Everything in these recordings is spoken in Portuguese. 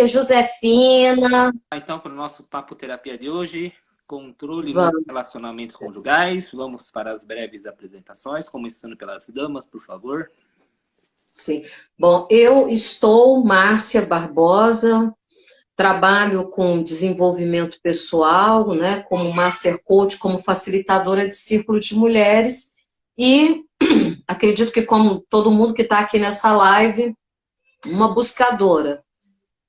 Josefina. Então, para o nosso Papo Terapia de hoje, controle nos Vamos. relacionamentos conjugais. Vamos para as breves apresentações, começando pelas damas, por favor. Sim. Bom, eu estou Márcia Barbosa, trabalho com desenvolvimento pessoal, né, como Master Coach, como facilitadora de círculo de mulheres e acredito que como todo mundo que está aqui nessa live, uma buscadora,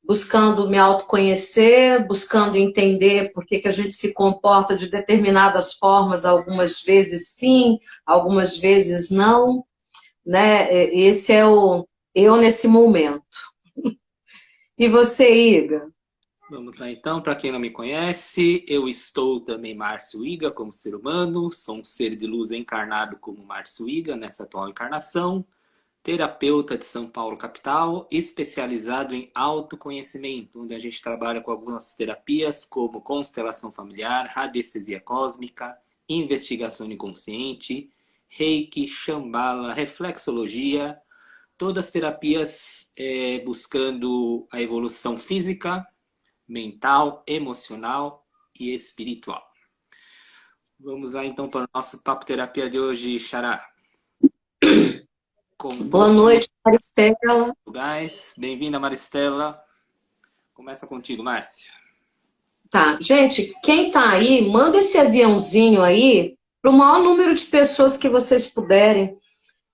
buscando me autoconhecer, buscando entender por que a gente se comporta de determinadas formas, algumas vezes sim, algumas vezes não, né? Esse é o eu nesse momento. E você, Iga? Vamos lá, então. Para quem não me conhece, eu estou também Márcio Iga como ser humano. Sou um ser de luz encarnado como Márcio Iga nessa atual encarnação. Terapeuta de São Paulo, capital, especializado em autoconhecimento, onde a gente trabalha com algumas terapias como constelação familiar, radiestesia cósmica, investigação inconsciente, reiki, shambhala, reflexologia, todas terapias buscando a evolução física, mental, emocional e espiritual. Vamos lá então para o nosso Papo Terapia de hoje, Xará. Boa noite, Maristela. Bem-vinda, Maristela. Começa contigo, Márcia. Tá, gente, quem tá aí, manda esse aviãozinho aí para o maior número de pessoas que vocês puderem.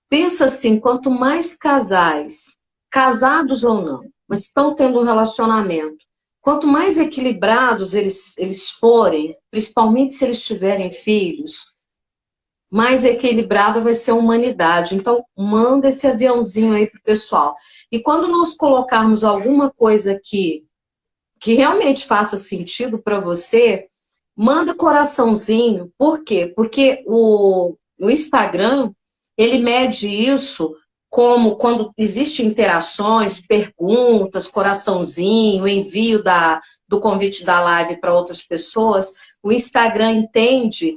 Pensa assim, quanto mais casais, casados ou não, mas estão tendo um relacionamento, quanto mais equilibrados eles forem, principalmente se eles tiverem filhos, mais equilibrada vai ser a humanidade. Então, manda esse aviãozinho aí pro pessoal. E quando nós colocarmos alguma coisa aqui que realmente faça sentido para você, manda coraçãozinho. Por quê? Porque o Instagram, ele mede isso como quando existem interações, perguntas, coraçãozinho, envio do convite da live para outras pessoas, o Instagram entende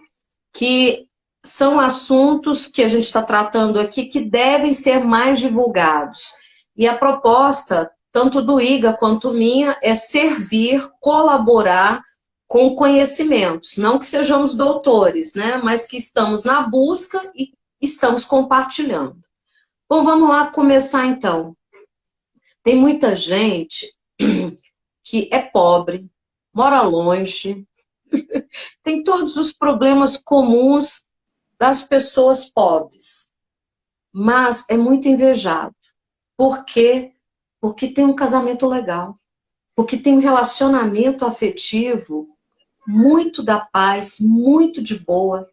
que são assuntos que a gente está tratando aqui que devem ser mais divulgados. E a proposta, tanto do IGA quanto minha, é servir, colaborar com conhecimentos. Não que sejamos doutores, né? Mas que estamos na busca e estamos compartilhando. Bom, vamos lá começar então. Tem muita gente que é pobre, mora longe, tem todos os problemas comuns das pessoas pobres, mas é muito invejado. Por quê? Porque tem um casamento legal, porque tem um relacionamento afetivo muito da paz, muito de boa.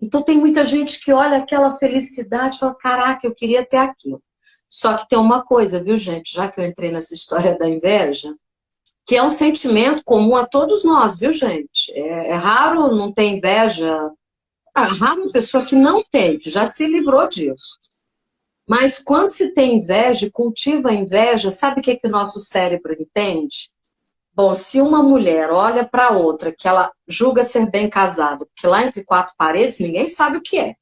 Então tem muita gente que olha aquela felicidade e fala, caraca, eu queria ter aquilo. Só que tem uma coisa, viu, gente, já que eu entrei nessa história da inveja, que é um sentimento comum a todos nós, viu, gente? É raro não ter inveja. Raro uma pessoa que não tem, que já se livrou disso. Mas quando se tem inveja, cultiva a inveja, sabe o que, que o nosso cérebro entende? Bom, se uma mulher olha para outra que ela julga ser bem casada, porque lá entre quatro paredes ninguém sabe o que é,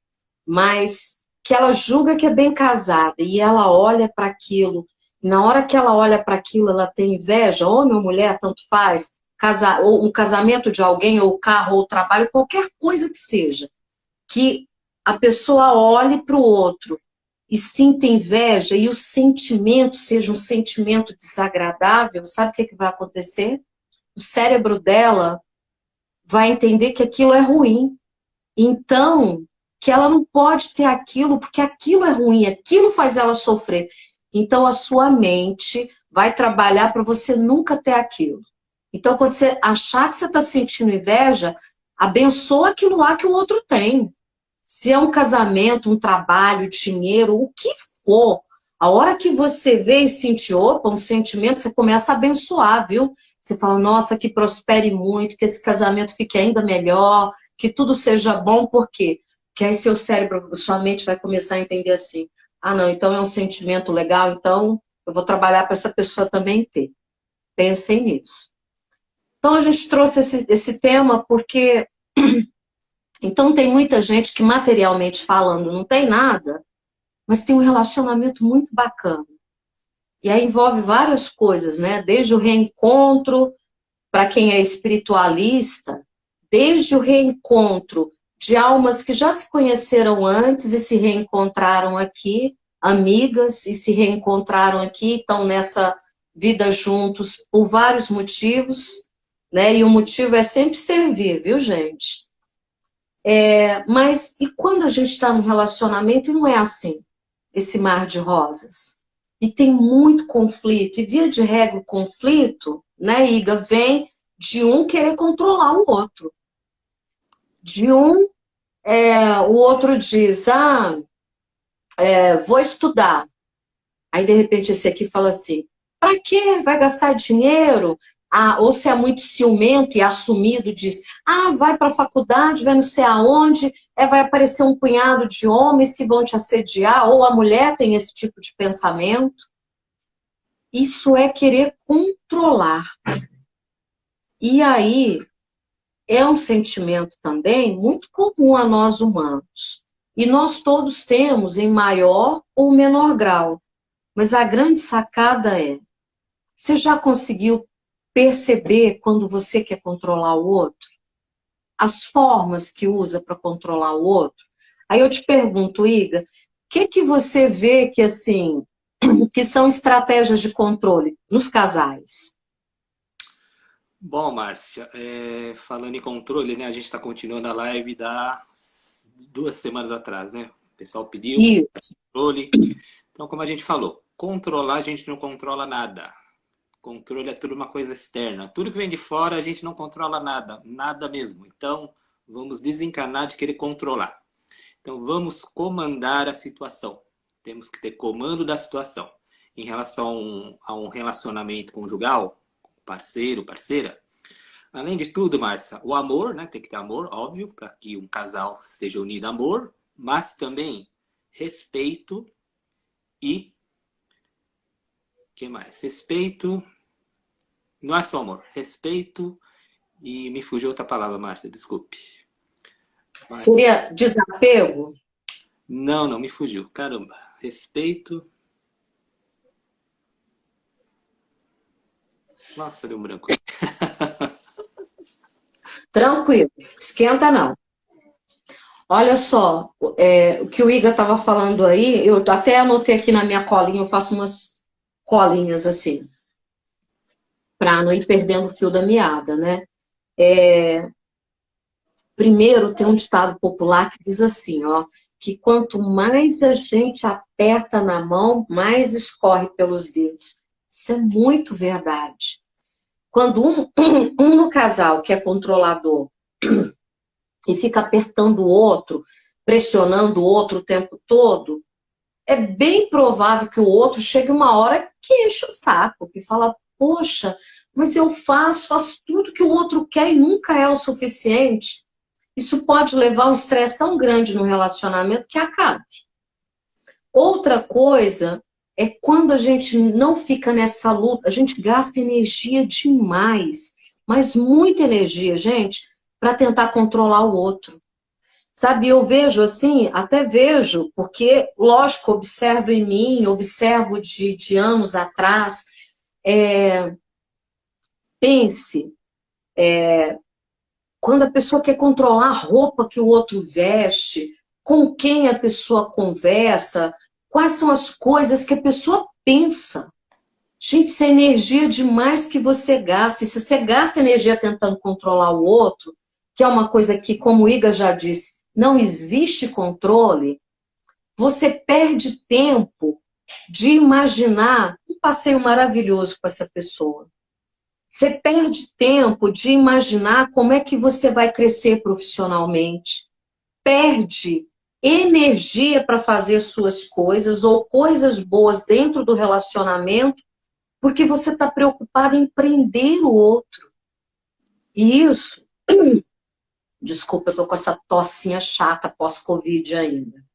mas que ela julga que é bem casada e ela olha para aquilo, e na hora que ela olha para aquilo, ela tem inveja, homem ou mulher, tanto faz, ou um casamento de alguém, ou o carro, ou o trabalho, qualquer coisa que seja, que a pessoa olhe para o outro e sinta inveja e o sentimento seja um sentimento desagradável, sabe o que vai acontecer? O cérebro dela vai entender que aquilo é ruim. Então, que ela não pode ter aquilo porque aquilo é ruim, aquilo faz ela sofrer. Então, a sua mente vai trabalhar para você nunca ter aquilo. Então, quando você achar que você está sentindo inveja, abençoa aquilo lá que o outro tem. Se é um casamento, um trabalho, dinheiro, o que for, a hora que você vê e sente, opa, um sentimento, você começa a abençoar, viu? Você fala, nossa, que prospere muito, que esse casamento fique ainda melhor, que tudo seja bom, por quê? Porque aí seu cérebro, sua mente vai começar a entender assim, ah, não, então é um sentimento legal, então eu vou trabalhar para essa pessoa também ter. Pensem nisso. Então a gente trouxe esse tema porque então tem muita gente que materialmente falando não tem nada, mas tem um relacionamento muito bacana. E aí envolve várias coisas, né? Desde o reencontro, para quem é espiritualista, desde o reencontro de almas que já se conheceram antes e se reencontraram aqui, amigas e se reencontraram aqui, estão nessa vida juntos por vários motivos, né? E o motivo é sempre servir, viu, gente? Mas e quando a gente está num relacionamento e não é assim, esse mar de rosas? E tem muito conflito, e via de regra o conflito, né, Iga, vem de um querer controlar o outro. De um, o outro diz, vou estudar. Aí, de repente, esse aqui fala assim, para quê? Vai gastar dinheiro? Ou se é muito ciumento e assumido, diz, vai para a faculdade, vai não sei aonde, vai aparecer um punhado de homens que vão te assediar, ou a mulher tem esse tipo de pensamento. Isso é querer controlar. E aí, é um sentimento também muito comum a nós humanos. E nós todos temos em maior ou menor grau. Mas a grande sacada você já conseguiu perceber quando você quer controlar o outro? As formas que usa para controlar o outro? Aí eu te pergunto, Iga, o que você vê que, assim, que são estratégias de controle nos casais? Bom, Márcia, falando em controle, né? A gente está continuando a live da 2 semanas atrás, né? O pessoal pediu Isso. controle. Então, como a gente falou, controlar a gente não controla nada. Controle é tudo uma coisa externa. Tudo que vem de fora a gente não controla nada, nada mesmo. Então, vamos desencanar de querer controlar. Então, vamos comandar a situação. Temos que ter comando da situação. Em relação a um relacionamento conjugal, parceiro, parceira, além de tudo, Márcia, o amor, né? Tem que ter amor, óbvio, para que um casal esteja unido a amor, mas também respeito e... O que mais? Respeito... Não é só amor. Respeito e... Me fugiu outra palavra, Márcia, desculpe. Mas... Seria desapego? Não, me fugiu. Caramba. Respeito... Nossa, deu um branco. Tranquilo, esquenta não. Olha só, o que o Iga estava falando aí, eu até anotei aqui na minha colinha, eu faço umas colinhas assim, para não ir perdendo o fio da meada, né? Primeiro, tem um ditado popular que diz assim, que quanto mais a gente aperta na mão, mais escorre pelos dedos. Isso é muito verdade. Quando um no casal que é controlador e fica apertando o outro, pressionando o outro o tempo todo, é bem provável que o outro chegue uma hora que enche o saco, que fala, poxa, mas eu faço tudo que o outro quer e nunca é o suficiente. Isso pode levar a um estresse tão grande no relacionamento que acabe. Outra coisa é quando a gente não fica nessa luta, a gente gasta energia demais, mas muita energia, gente, para tentar controlar o outro. Sabe, eu vejo assim, até vejo, porque, lógico, observo em mim, observo de anos atrás, pense, quando a pessoa quer controlar a roupa que o outro veste, com quem a pessoa conversa, quais são as coisas que a pessoa pensa. Gente, isso é energia demais que você gasta. E se você gasta energia tentando controlar o outro, que é uma coisa que, como o Iga já disse, não existe controle, você perde tempo de imaginar um passeio maravilhoso com essa pessoa. Você perde tempo de imaginar como é que você vai crescer profissionalmente. Perde energia para fazer suas coisas ou coisas boas dentro do relacionamento, porque você está preocupado em prender o outro. E isso, desculpa, eu estou com essa tossinha chata pós-Covid ainda.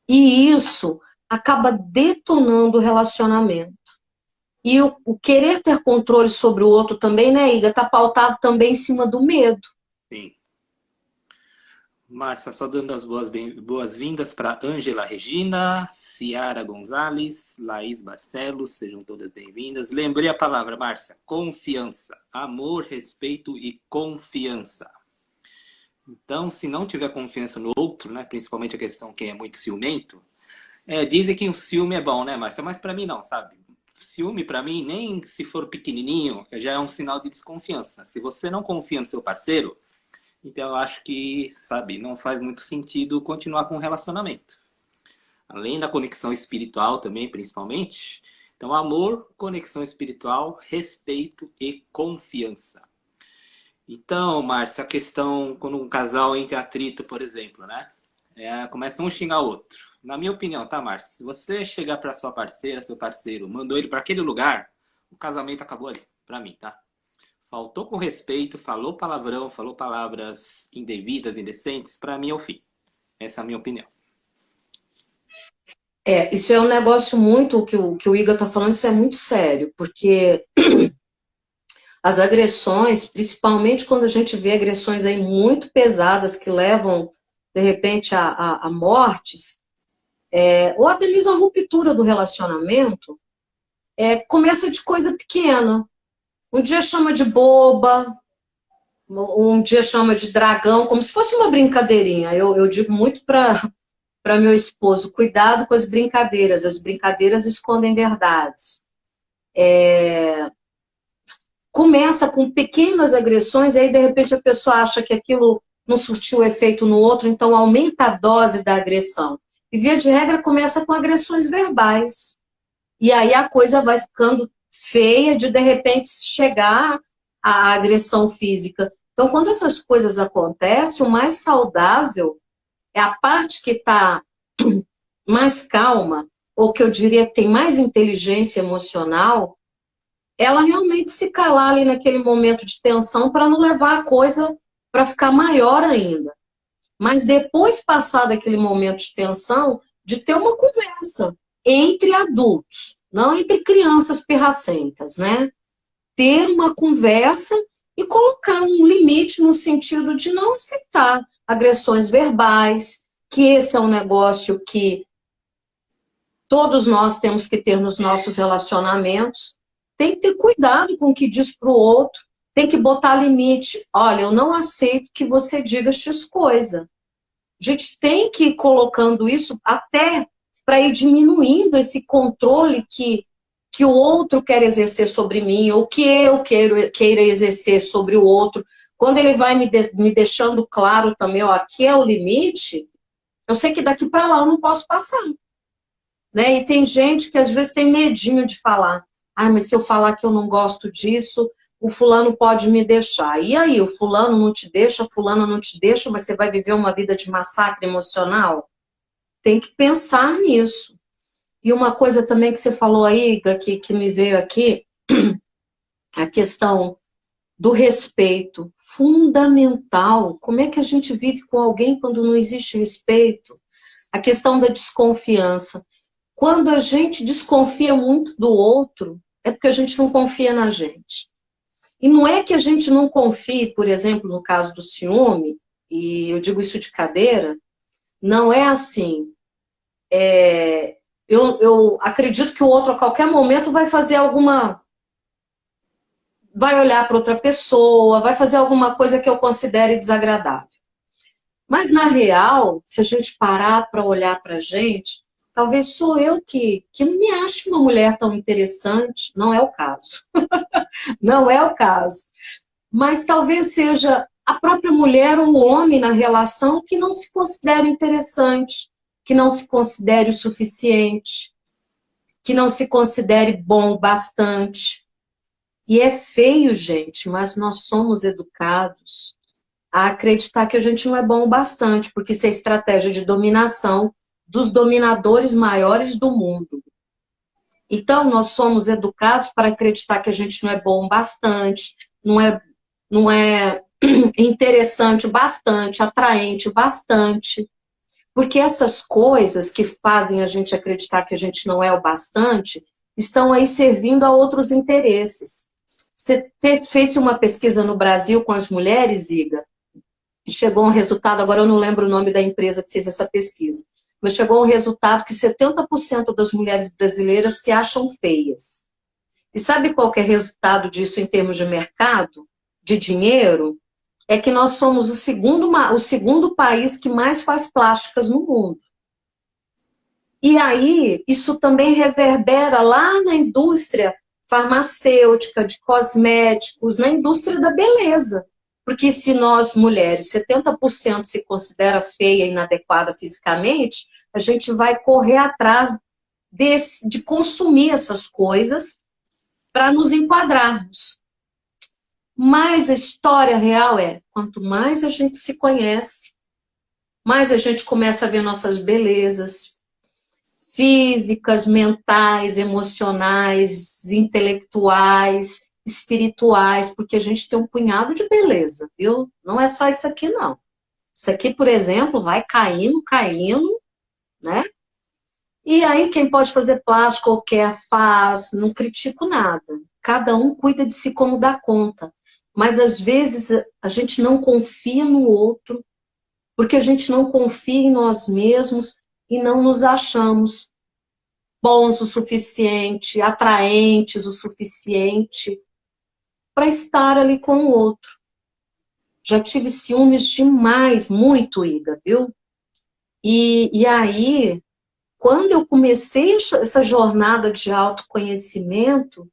E isso acaba detonando o relacionamento. E o querer ter controle sobre o outro também, né, Iga, está pautado também em cima do medo. Sim. Márcia, só dando as boas-vindas para Ângela Regina, Ciara Gonzalez, Laís Barcelos, sejam todas bem-vindas. Lembrei a palavra, Márcia, confiança. Amor, respeito e confiança. Então, se não tiver confiança no outro, né, principalmente a questão quem é muito ciumento, dizem que o ciúme é bom, né, Márcia? Mas para mim não, sabe? Ciúme, para mim, nem se for pequenininho, já é um sinal de desconfiança. Se você não confia no seu parceiro, então eu acho que, sabe, não faz muito sentido continuar com o relacionamento. Além da conexão espiritual também, principalmente. Então, amor, conexão espiritual, respeito e confiança. Então, Márcia, a questão quando um casal entra em atrito, por exemplo, né? Começa um a xingar o outro. Na minha opinião, tá, Márcia? Se você chegar para sua parceira, seu parceiro, mandou ele para aquele lugar, o casamento acabou ali, para mim, tá? Faltou com respeito, falou palavrão, falou palavras indevidas, indecentes, para mim é o fim. Essa é a minha opinião. Isso é um negócio muito, que o Igor está falando, isso é muito sério, porque as agressões, principalmente quando a gente vê agressões aí muito pesadas que levam, de repente, a mortes, ou até mesmo a ruptura do relacionamento, começa de coisa pequena. Um dia chama de boba, um dia chama de dragão, como se fosse uma brincadeirinha. Eu digo muito para meu esposo, cuidado com as brincadeiras escondem verdades. Começa com pequenas agressões, e aí de repente a pessoa acha que aquilo não surtiu efeito no outro, então aumenta a dose da agressão. E via de regra começa com agressões verbais. E aí a coisa vai ficando feia de repente chegar à agressão física. Então quando essas coisas acontecem, o mais saudável é a parte que está mais calma, ou que eu diria que tem mais inteligência emocional, ela realmente se calar ali naquele momento de tensão para não levar a coisa para ficar maior ainda. Mas depois, passar daquele momento de tensão, de ter uma conversa entre adultos, não entre crianças pirracentas, né? Ter uma conversa e colocar um limite no sentido de não aceitar agressões verbais, que esse é um negócio que todos nós temos que ter nos nossos relacionamentos. Tem que ter cuidado com o que diz para o outro, tem que botar limite. Olha, eu não aceito que você diga X coisa. A gente tem que ir colocando isso até para ir diminuindo esse controle que o outro quer exercer sobre mim, ou que eu queira exercer sobre o outro. Quando ele vai me deixando claro também, ó, aqui é o limite, eu sei que daqui para lá eu não posso passar. Né? E tem gente que às vezes tem medinho de falar. Mas se eu falar que eu não gosto disso, o fulano pode me deixar. E aí, o fulano não te deixa, a fulana não te deixa, mas você vai viver uma vida de massacre emocional? Tem que pensar nisso. E uma coisa também que você falou aí, Iga, que me veio aqui, a questão do respeito, fundamental. Como é que a gente vive com alguém quando não existe respeito? A questão da desconfiança. Quando a gente desconfia muito do outro, é porque a gente não confia na gente. E não é que a gente não confie, por exemplo, no caso do ciúme, e eu digo isso de cadeira, não é assim. Eu acredito que o outro a qualquer momento vai fazer alguma... vai olhar para outra pessoa, vai fazer alguma coisa que eu considere desagradável. Mas, na real, se a gente parar para olhar para a gente, talvez sou eu que não me acho uma mulher tão interessante, não é o caso. Não é o caso. Mas talvez seja a própria mulher ou o homem na relação que não se considere interessante, que não se considere o suficiente, que não se considere bom o bastante. E é feio, gente, mas nós somos educados a acreditar que a gente não é bom o bastante, porque isso é estratégia de dominação dos dominadores maiores do mundo. Então, nós somos educados para acreditar que a gente não é bom o bastante, não é interessante o bastante, atraente o bastante, porque essas coisas que fazem a gente acreditar que a gente não é o bastante, estão aí servindo a outros interesses. Você fez uma pesquisa no Brasil com as mulheres, Iga, chegou a um resultado, agora eu não lembro o nome da empresa que fez essa pesquisa, mas chegou a um resultado que 70% das mulheres brasileiras se acham feias. E sabe qual que é o resultado disso em termos de mercado, de dinheiro? É que nós somos o segundo país que mais faz plásticas no mundo. E aí, isso também reverbera lá na indústria farmacêutica, de cosméticos, na indústria da beleza. Porque se nós, mulheres, 70% se considera feia e inadequada fisicamente, a gente vai correr atrás de consumir essas coisas para nos enquadrarmos. Mas a história real é, quanto mais a gente se conhece, mais a gente começa a ver nossas belezas físicas, mentais, emocionais, intelectuais, espirituais, porque a gente tem um punhado de beleza, viu? Não é só isso aqui, não. Isso aqui, por exemplo, vai caindo, né? E aí quem pode fazer plástico ou quer, faz, não critico nada. Cada um cuida de si como dá conta. Mas às vezes a gente não confia no outro, porque a gente não confia em nós mesmos e não nos achamos bons o suficiente, atraentes o suficiente para estar ali com o outro. Já tive ciúmes demais, muito, Iga, viu? E aí, quando eu comecei essa jornada de autoconhecimento,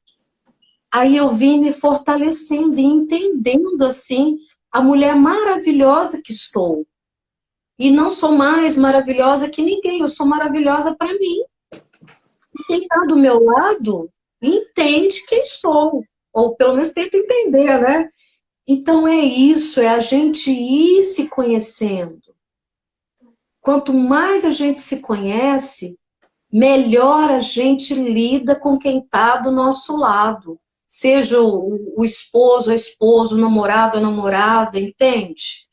aí eu vim me fortalecendo e entendendo, assim, a mulher maravilhosa que sou. E não sou mais maravilhosa que ninguém, eu sou maravilhosa para mim. E quem está do meu lado entende quem sou, ou pelo menos tenta entender, né? Então é isso, é a gente ir se conhecendo. Quanto mais a gente se conhece, melhor a gente lida com quem está do nosso lado. Seja o esposo, a esposa, o namorado, a namorada, entende?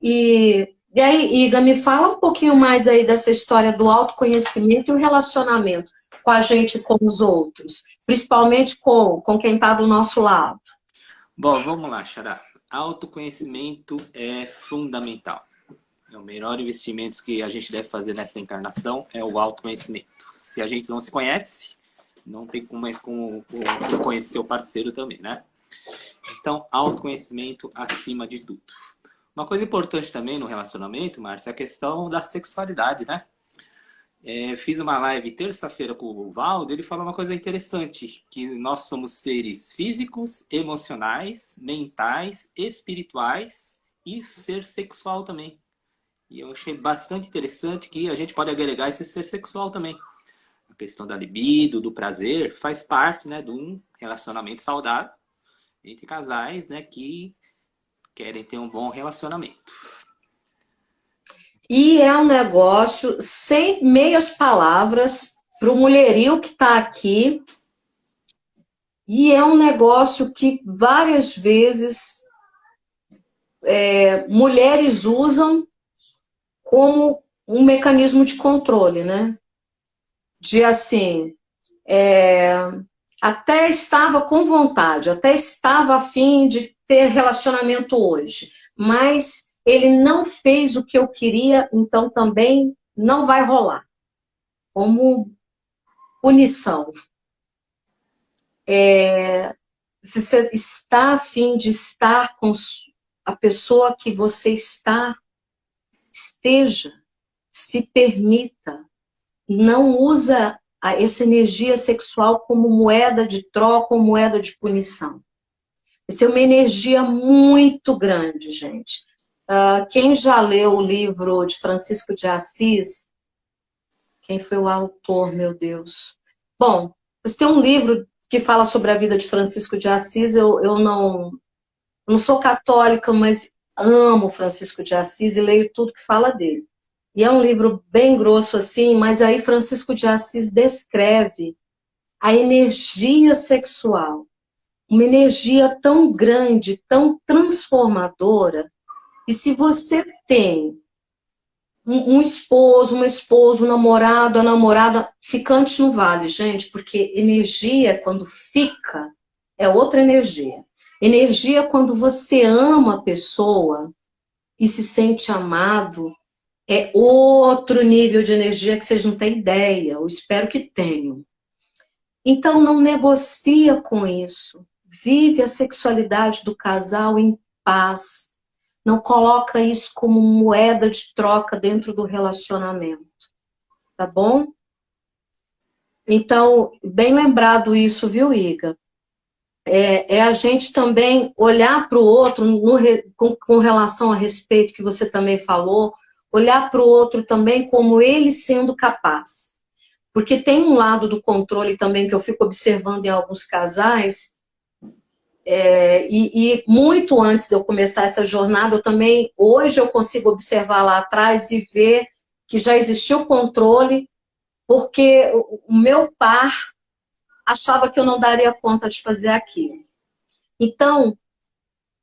E aí, Iga, me fala um pouquinho mais aí dessa história do autoconhecimento e o relacionamento com a gente e com os outros, principalmente com quem está do nosso lado. Bom, vamos lá, Xará. Autoconhecimento é fundamental. O melhor investimento que a gente deve fazer nessa encarnação é o autoconhecimento. Se a gente não se conhece, não tem como conhecer o parceiro também, né? Então, autoconhecimento acima de tudo. Uma coisa importante também no relacionamento, Márcia, é a questão da sexualidade, né? Fiz uma live terça-feira com o Valdo, ele falou uma coisa interessante, que nós somos seres físicos, emocionais, mentais, espirituais e ser sexual também. E eu achei bastante interessante que a gente pode agregar esse ser sexual também. A questão da libido, do prazer, faz parte, né, de um relacionamento saudável entre casais, né, que querem ter um bom relacionamento. E é um negócio sem meias palavras para o mulherio que está aqui. E é um negócio que várias vezes mulheres usam como um mecanismo de controle, né? De assim, até estava com vontade, até estava a fim de ter relacionamento hoje, mas ele não fez o que eu queria, então também não vai rolar. Como punição. Se você está a fim de estar com a pessoa que você esteja, se permita. Não usa essa energia sexual como moeda de troca ou moeda de punição. Essa é uma energia muito grande, gente. Quem já leu o livro de Francisco de Assis, quem foi o autor, meu Deus? Bom, você tem um livro que fala sobre a vida de Francisco de Assis, eu não sou católica, mas amo Francisco de Assis e leio tudo que fala dele. E é um livro bem grosso assim, mas aí Francisco de Assis descreve a energia sexual, uma energia tão grande, tão transformadora, e se você tem um esposo, uma esposa, um namorado, a namorada, ficante não vale, gente, porque energia, quando fica, é outra energia. Energia, quando você ama a pessoa, e se sente amado, é outro nível de energia que vocês não têm ideia, eu espero que tenham. Então não negocia com isso, vive a sexualidade do casal em paz, não coloca isso como moeda de troca dentro do relacionamento, tá bom? Então, bem lembrado isso, viu, Iga? É a gente também olhar para o outro com relação a respeito que você também falou, olhar para o outro também como ele sendo capaz. Porque tem um lado do controle também que eu fico observando em alguns casais, e muito antes de eu começar essa jornada, hoje eu consigo observar lá atrás e ver que já existiu controle, porque o meu par achava que eu não daria conta de fazer aquilo. Então,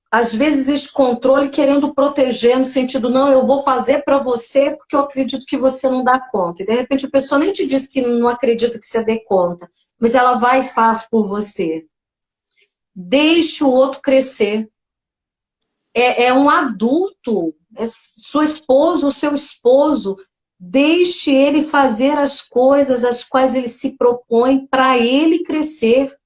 às vezes existe controle querendo proteger, no sentido, não, eu vou fazer para você porque eu acredito que você não dá conta. E de repente a pessoa nem te diz que não acredita que você dê conta, mas ela vai e faz por você. Deixe o outro crescer. É um adulto, é sua esposa ou seu esposo, deixe ele fazer as coisas as quais ele se propõe para ele crescer.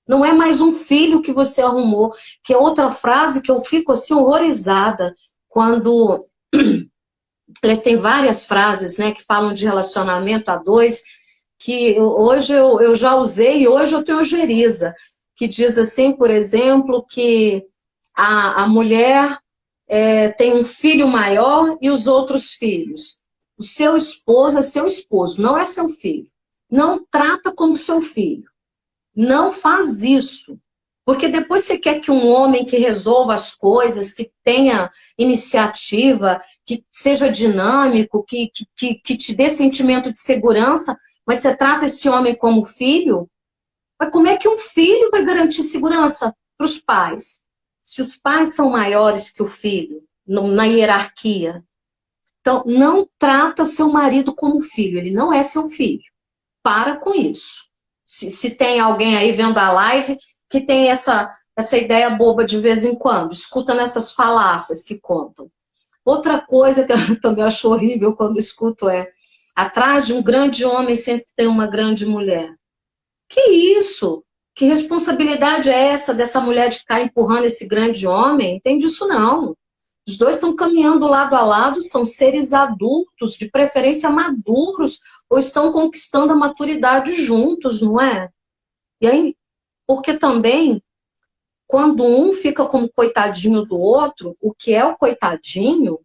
Não é mais um filho que você arrumou, que é outra frase que eu fico assim horrorizada, quando eles têm várias frases, né, que falam de relacionamento a dois, que hoje eu já usei e hoje eu tenho ojeriza, que diz assim, por exemplo, que a mulher tem um filho maior e os outros filhos. O seu esposo é seu esposo, não é seu filho. Não trata como seu filho. Não faz isso. Porque depois você quer que um homem que resolva as coisas, que tenha iniciativa, que seja dinâmico, que te dê sentimento de segurança, mas você trata esse homem como filho? Mas como é que um filho vai garantir segurança para os pais? Se os pais são maiores que o filho, na hierarquia. Então, não trata seu marido como filho, ele não é seu filho. Para com isso. Se tem alguém aí vendo a live que tem essa ideia boba de vez em quando, escuta nessas falácias que contam. Outra coisa que eu também acho horrível quando escuto atrás de um grande homem sempre tem uma grande mulher. Que isso? Que responsabilidade é essa dessa mulher de ficar empurrando esse grande homem? Entende isso não. Os dois estão caminhando lado a lado, são seres adultos, de preferência maduros, ou estão conquistando a maturidade juntos, não é? E aí, porque também, quando um fica como coitadinho do outro, o que é o coitadinho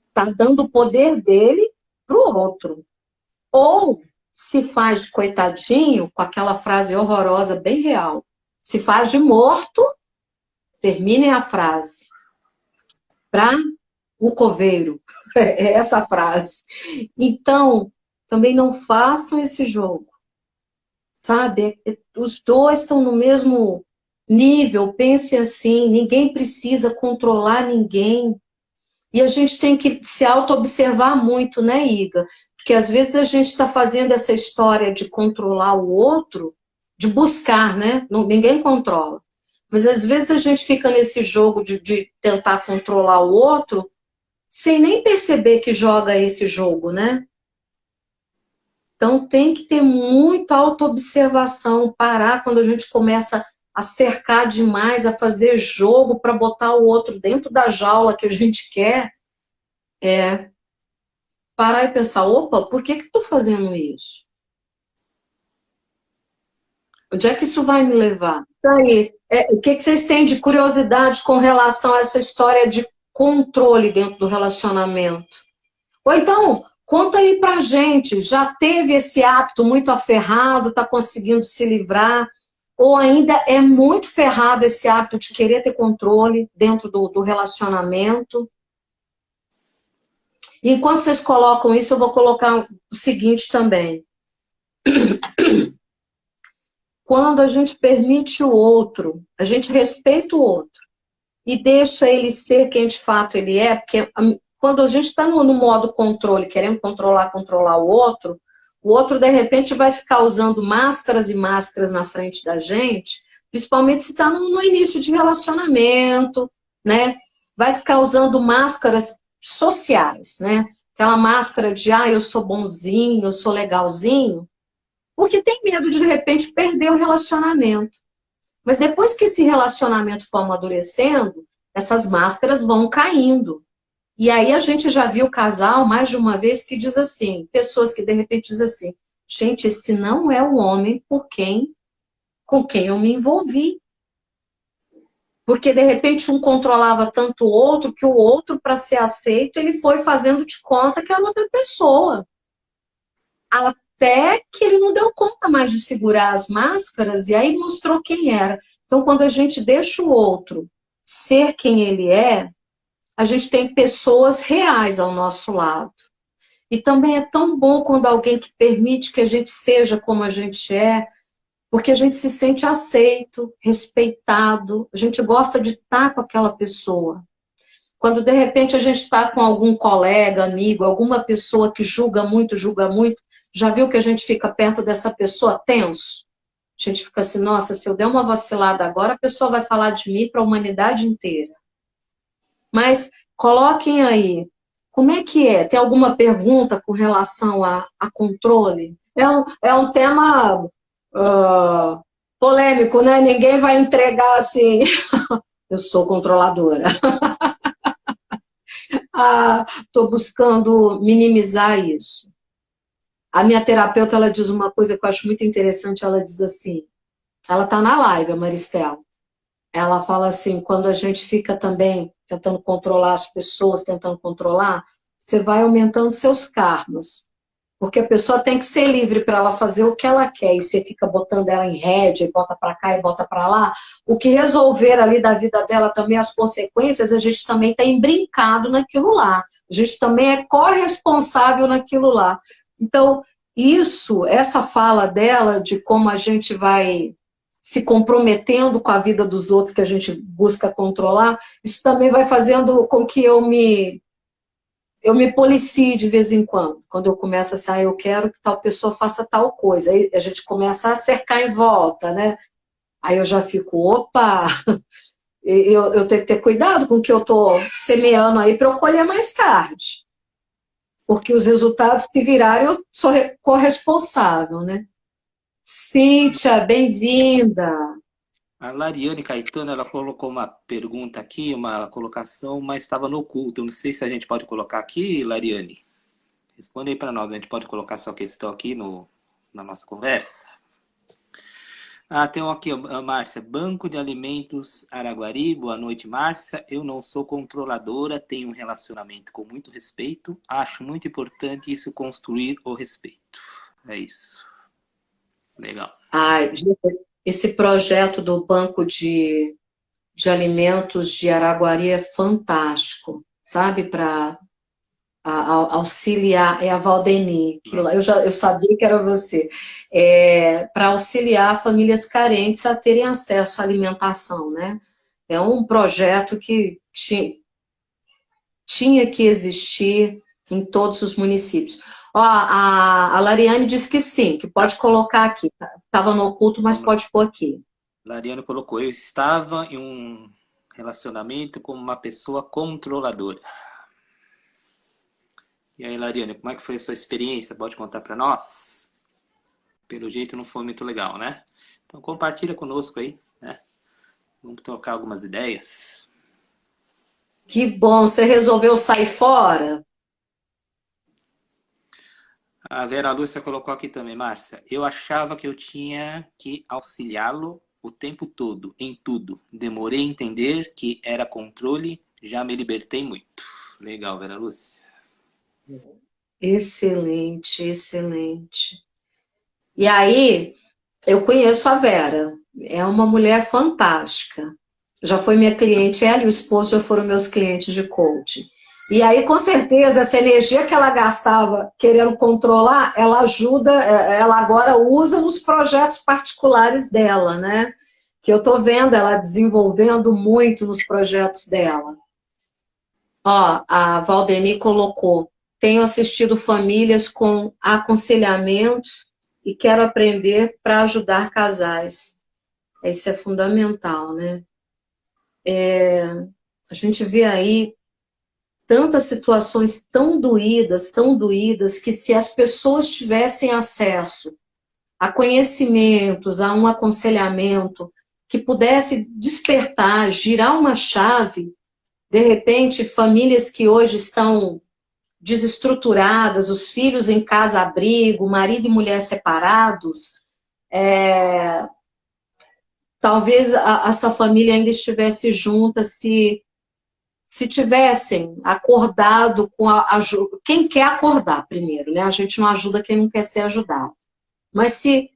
está dando o poder dele para o outro. Ou se faz de coitadinho, com aquela frase horrorosa, bem real, se faz de morto, terminem a frase, para o coveiro. É essa a frase. Então, também não façam esse jogo. Sabe? Os dois estão no mesmo nível, pense assim, ninguém precisa controlar ninguém. E a gente tem que se auto-observar muito, né, Iga? Porque às vezes a gente está fazendo essa história de controlar o outro, de buscar, né? Ninguém controla. Mas às vezes a gente fica nesse jogo de tentar controlar o outro, sem nem perceber que joga esse jogo, né? Então tem que ter muita autoobservação, parar quando a gente começa a cercar demais, a fazer jogo para botar o outro dentro da jaula que a gente quer, parar e pensar, opa, por que estou fazendo isso? Onde é que isso vai me levar? Então, aí, o que vocês têm de curiosidade com relação a essa história de controle dentro do relacionamento? Ou então, conta aí pra gente, já teve esse hábito muito aferrado, está conseguindo se livrar, ou ainda é muito ferrado esse hábito de querer ter controle dentro do relacionamento? E enquanto vocês colocam isso, eu vou colocar o seguinte também. Quando a gente permite o outro, a gente respeita o outro e deixa ele ser quem de fato ele é, porque quando a gente está no modo controle, querendo controlar o outro de repente vai ficar usando máscaras e máscaras na frente da gente, principalmente se está no início de relacionamento, né? vai ficar usando máscaras sociais, né? Aquela máscara de, eu sou bonzinho, eu sou legalzinho, porque tem medo de repente, perder o relacionamento. Mas depois que esse relacionamento for amadurecendo, essas máscaras vão caindo. E aí a gente já viu casal, mais de uma vez, que diz assim, pessoas que de repente dizem assim, gente, esse não é o homem com quem eu me envolvi. Porque, de repente, um controlava tanto o outro, que o outro, para ser aceito, ele foi fazendo de conta que era outra pessoa. Até que ele não deu conta mais de segurar as máscaras, e aí mostrou quem era. Então, quando a gente deixa o outro ser quem ele é, a gente tem pessoas reais ao nosso lado. E também é tão bom quando alguém que permite que a gente seja como a gente é, porque a gente se sente aceito, respeitado, a gente gosta de estar com aquela pessoa. Quando, de repente, a gente está com algum colega, amigo, alguma pessoa que julga muito, já viu que a gente fica perto dessa pessoa tenso? A gente fica assim, nossa, se eu der uma vacilada agora, a pessoa vai falar de mim para a humanidade inteira. Mas coloquem aí, como é que é? Tem alguma pergunta com relação a controle? É um tema polêmico, né? Ninguém vai entregar assim, eu sou controladora. Estou buscando minimizar isso. A minha terapeuta, ela diz uma coisa que eu acho muito interessante, ela diz assim, ela está na live, a Maristela, ela fala assim, quando a gente fica também tentando controlar as pessoas, tentando controlar, você vai aumentando seus karmas. Porque a pessoa tem que ser livre para ela fazer o que ela quer, e você fica botando ela em rédea, e bota para cá e bota para lá, o que resolver ali da vida dela também, as consequências, a gente também está embrincado naquilo lá. A gente também é corresponsável naquilo lá. Então, essa fala dela, de como a gente vai se comprometendo com a vida dos outros, que a gente busca controlar, isso também vai fazendo com que eu me policio de vez em quando eu começo assim, eu quero que tal pessoa faça tal coisa, aí a gente começa a cercar em volta, né? Aí eu já fico, opa, eu tenho que ter cuidado com o que eu estou semeando aí para eu colher mais tarde. Porque os resultados que virarem, eu sou corresponsável, né? Cíntia, bem-vinda. A Lariane Caetano, ela colocou uma pergunta aqui, uma colocação, mas estava no oculto. Eu não sei se a gente pode colocar aqui, Lariane. Responde aí para nós. A gente pode colocar sua questão aqui na nossa conversa? Tem um aqui, a Márcia. Banco de Alimentos Araguari. Boa noite, Márcia. Eu não sou controladora, tenho um relacionamento com muito respeito. Acho muito importante isso, construir o respeito. É isso. Legal. Esse projeto do Banco de Alimentos de Araguari é fantástico, sabe? Para auxiliar, é a Valdeni, que eu sabia que era você, para auxiliar famílias carentes a terem acesso à alimentação, né? É um projeto que tinha que existir em todos os municípios. A Lariane disse que sim, que pode colocar aqui. Estava no oculto, mas pode pôr aqui. Lariane colocou, eu estava em um relacionamento com uma pessoa controladora. E aí, Lariane, como é que foi a sua experiência? Pode contar para nós? Pelo jeito não foi muito legal, né? Então compartilha conosco aí, né? Vamos trocar algumas ideias. Que bom, você resolveu sair fora? A Vera Lúcia colocou aqui também, Márcia. Eu achava que eu tinha que auxiliá-lo o tempo todo, em tudo. Demorei a entender que era controle, já me libertei muito. Legal, Vera Lúcia. Excelente, excelente. E aí, eu conheço a Vera, é uma mulher fantástica. Já foi minha cliente, ela e o esposo já foram meus clientes de coaching. E aí, com certeza, essa energia que ela gastava querendo controlar, ela ajuda, ela agora usa nos projetos particulares dela, né? Que eu estou vendo ela desenvolvendo muito nos projetos dela. A Valdeni colocou, tenho assistido famílias com aconselhamentos e quero aprender para ajudar casais. Isso é fundamental, né? A gente vê aí tantas situações tão doídas, que se as pessoas tivessem acesso a conhecimentos, a um aconselhamento que pudesse despertar, girar uma chave, de repente, famílias que hoje estão desestruturadas, os filhos em casa-abrigo, marido e mulher separados, talvez essa família ainda estivesse junta se tivessem acordado com a ajuda. Quem quer acordar primeiro, né? A gente não ajuda quem não quer ser ajudado. Mas se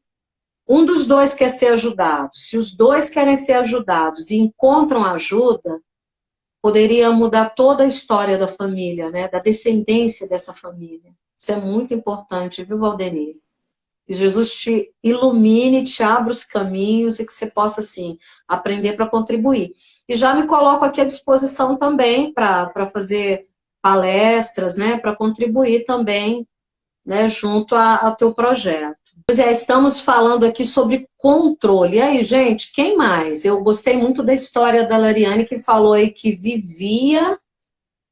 um dos dois quer ser ajudado, se os dois querem ser ajudados e encontram ajuda, poderia mudar toda a história da família, né? Da descendência dessa família. Isso é muito importante, viu, Valdenir? Que Jesus te ilumine, te abra os caminhos e que você possa, assim, aprender para contribuir. E já me coloco aqui à disposição também para fazer palestras, né? Para contribuir também, né? Junto ao teu projeto. Pois é, estamos falando aqui sobre controle. E aí, gente, quem mais? Eu gostei muito da história da Lariane, que falou aí que vivia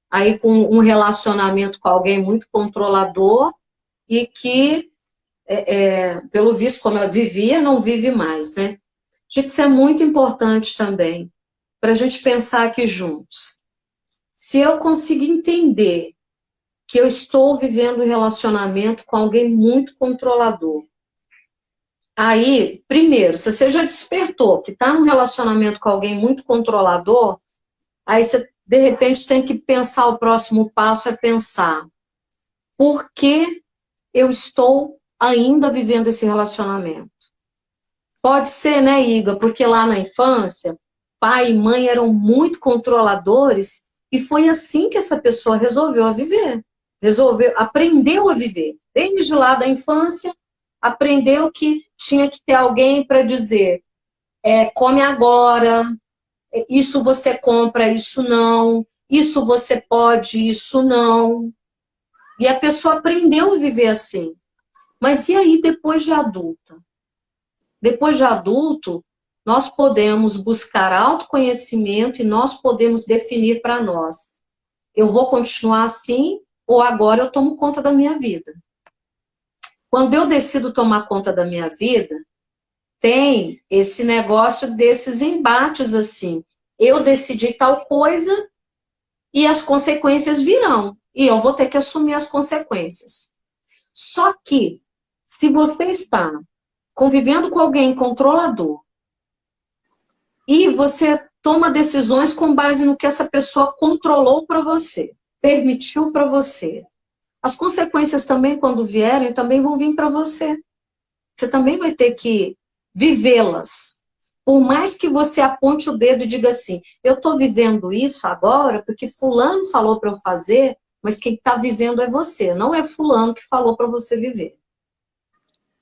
aí com um relacionamento com alguém muito controlador e que, pelo visto, como ela vivia, não vive mais, né? Gente, isso é muito importante também, para a gente pensar aqui juntos. Se eu conseguir entender que eu estou vivendo um relacionamento com alguém muito controlador, aí, primeiro, se você já despertou que está num relacionamento com alguém muito controlador, aí você, de repente, tem que pensar, o próximo passo é pensar, por que eu estou ainda vivendo esse relacionamento? Pode ser, né, Iga, porque lá na infância, pai e mãe eram muito controladores e foi assim que essa pessoa resolveu viver. Aprendeu a viver. Desde lá da infância, aprendeu que tinha que ter alguém para dizer, come agora, isso você compra, isso não, isso você pode, isso não. E a pessoa aprendeu a viver assim. Mas e aí, depois de adulta? Depois de adulto, nós podemos buscar autoconhecimento e nós podemos definir para nós, eu vou continuar assim ou agora eu tomo conta da minha vida. Quando eu decido tomar conta da minha vida, tem esse negócio desses embates assim. Eu decidi tal coisa e as consequências virão. E eu vou ter que assumir as consequências. Só que, se você está convivendo com alguém controlador e você toma decisões com base no que essa pessoa controlou para você, permitiu para você, as consequências também, quando vierem, também vão vir para você. Você também vai ter que vivê-las. Por mais que você aponte o dedo e diga assim, eu estou vivendo isso agora porque fulano falou para eu fazer, mas quem está vivendo é você, não é fulano que falou para você viver.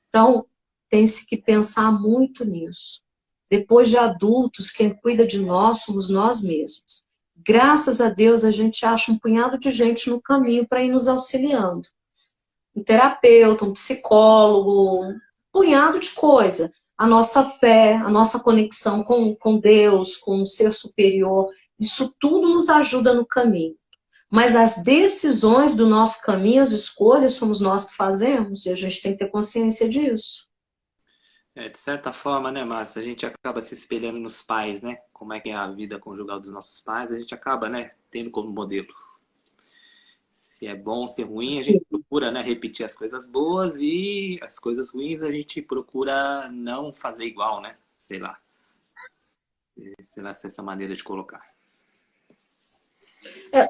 Então, tem-se que pensar muito nisso. Depois de adultos, quem cuida de nós somos nós mesmos. Graças a Deus, a gente acha um punhado de gente no caminho para ir nos auxiliando. Um terapeuta, um psicólogo, um punhado de coisa. A nossa fé, a nossa conexão com Deus, com o ser superior, isso tudo nos ajuda no caminho. Mas as decisões do nosso caminho, as escolhas, somos nós que fazemos, e a gente tem que ter consciência disso. De certa forma, né, Márcia, a gente acaba se espelhando nos pais, né? Como é que é a vida conjugal dos nossos pais, a gente acaba, né, tendo como modelo. Se é bom, se é ruim, a gente procura, né, repetir as coisas boas e as coisas ruins a gente procura não fazer igual, né? Sei lá se essa maneira de colocar.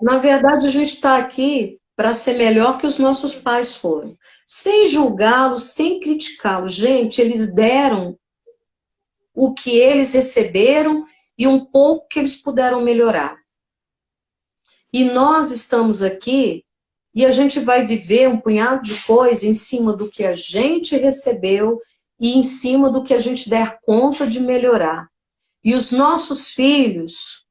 Na verdade, a gente está aqui para ser melhor que os nossos pais foram. Sem julgá-los, sem criticá-los. Gente, eles deram o que eles receberam e um pouco que eles puderam melhorar. E nós estamos aqui e a gente vai viver um punhado de coisa em cima do que a gente recebeu e em cima do que a gente der conta de melhorar. E os nossos filhos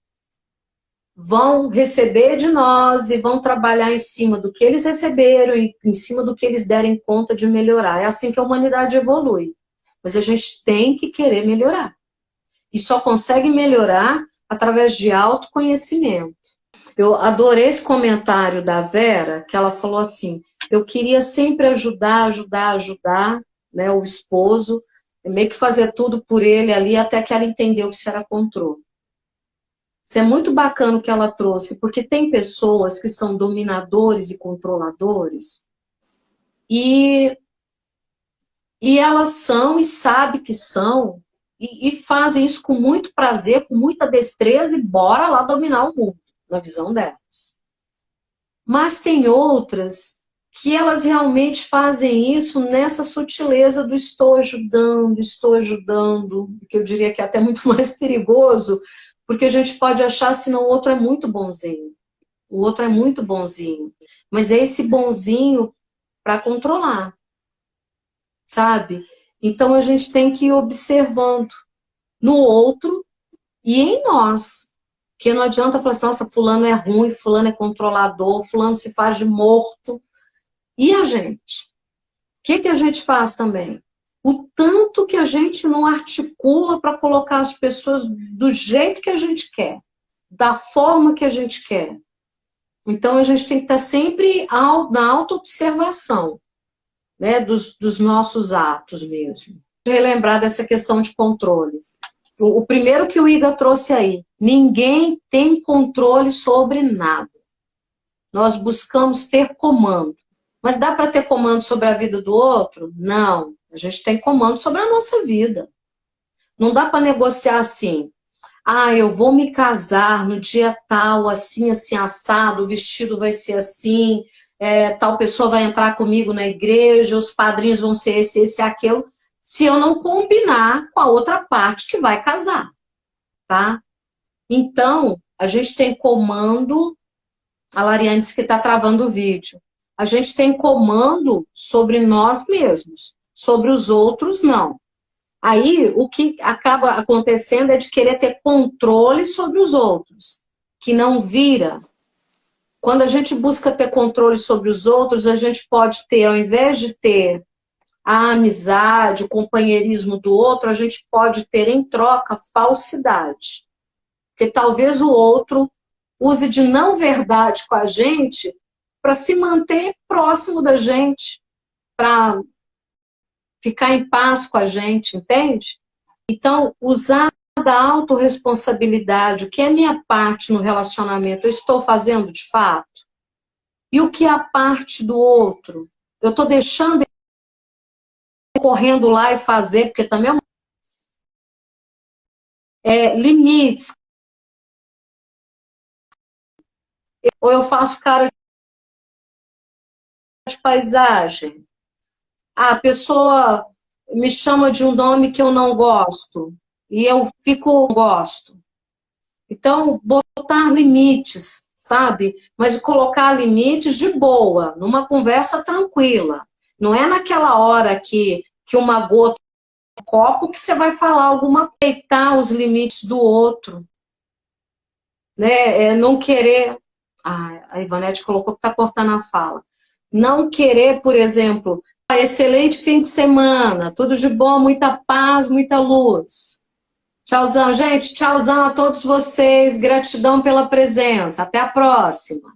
vão receber de nós e vão trabalhar em cima do que eles receberam e em cima do que eles derem conta de melhorar. É assim que a humanidade evolui. Mas a gente tem que querer melhorar. E só consegue melhorar através de autoconhecimento. Eu adorei esse comentário da Vera, que ela falou assim, eu queria sempre ajudar, né, o esposo, meio que fazer tudo por ele ali, até que ela entendeu que isso era controle. Isso é muito bacana o que ela trouxe, porque tem pessoas que são dominadores e controladores, e elas são, e sabem que são, e fazem isso com muito prazer, com muita destreza, e bora lá dominar o mundo, na visão delas. Mas tem outras que elas realmente fazem isso nessa sutileza do estou ajudando, que eu diria que é até muito mais perigoso, porque a gente pode achar, senão o outro é muito bonzinho. O outro é muito bonzinho. Mas é esse bonzinho para controlar, sabe? Então a gente tem que ir observando no outro e em nós. Porque não adianta falar assim, nossa, fulano é ruim, fulano é controlador, fulano se faz de morto. E a gente? O que a gente faz também? O tanto que a gente não articula para colocar as pessoas do jeito que a gente quer, da forma que a gente quer. Então, a gente tem que estar sempre na auto-observação, né, dos nossos atos mesmo. Relembrar dessa questão de controle. O primeiro que o Iga trouxe aí, ninguém tem controle sobre nada. Nós buscamos ter comando. Mas dá para ter comando sobre a vida do outro? Não. A gente tem comando sobre a nossa vida. Não dá para negociar assim. Ah, eu vou me casar no dia tal, assim, assim, assado, o vestido vai ser assim, tal pessoa vai entrar comigo na igreja, os padrinhos vão ser esse e aquilo, se eu não combinar com a outra parte que vai casar, tá? Então, a gente tem comando, a Lariane disse que está travando o vídeo, a gente tem comando sobre nós mesmos, sobre os outros não. Aí, o que acaba acontecendo é de querer ter controle sobre os outros, que não vira. Quando a gente busca ter controle sobre os outros, a gente pode ter, ao invés de ter a amizade, o companheirismo do outro, a gente pode ter em troca falsidade. Porque talvez o outro use de não verdade com a gente para se manter próximo da gente, para ficar em paz com a gente, entende? Então, usar da autorresponsabilidade, o que é minha parte no relacionamento, eu estou fazendo de fato? E o que é a parte do outro? Eu estou deixando ele correndo lá e fazer, porque também limites. Ou eu faço cara de paisagem. A pessoa me chama de um nome que eu não gosto. E eu gosto. Então, botar limites, sabe? Mas colocar limites de boa, numa conversa tranquila. Não é naquela hora que uma gota no copo que você vai falar alguma coisa. Respeitar os limites do outro. Né? Não querer... a Ivanete colocou que está cortando a fala. Não querer, por exemplo, excelente fim de semana, tudo de bom, muita paz, muita luz. Tchauzão, gente. Tchauzão a todos vocês. Gratidão pela presença. Até a próxima.